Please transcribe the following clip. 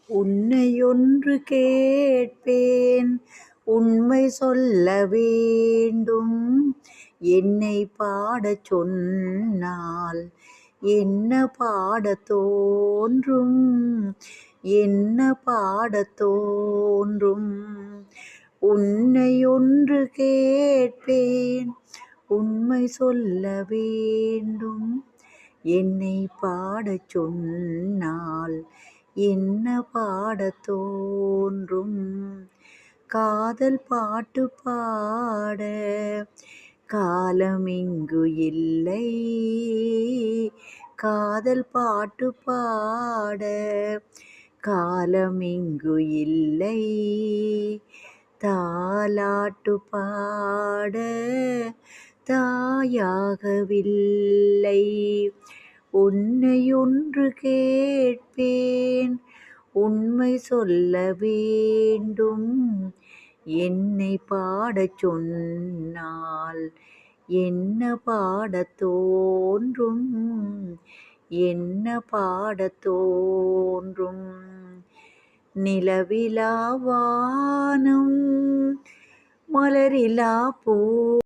உன்னையொன்று கேட்பேன் உண்மை சொல்ல வேண்டும். என்னைப் பாடச் சொன்னால் என்ன பாடத் தோன்றும்? என்ன பாடத் தோன்றும்? உன்னையொன்று கேட்பேன் உண்மை சொல்ல வேண்டும். என்னைப் பாடச் சொன்னால் என்ன பாடத் தோன்றும்? காதல் பாட்டு பாட காலமிங்கு இல்லை. காதல் பாட்டு பாட காலமிங்கு இல்லை. தாலாட்டு பாட தாயாகவில்லை. உன்னையொன்று கேட்பேன் உண்மை சொல்ல வேண்டும். என்னைப் பாடச் சொன்னால் என்ன பாடத் தோன்றும்? என்ன பாடத் தோன்றும்? நிலவிலா வானம் மலரிலா பூ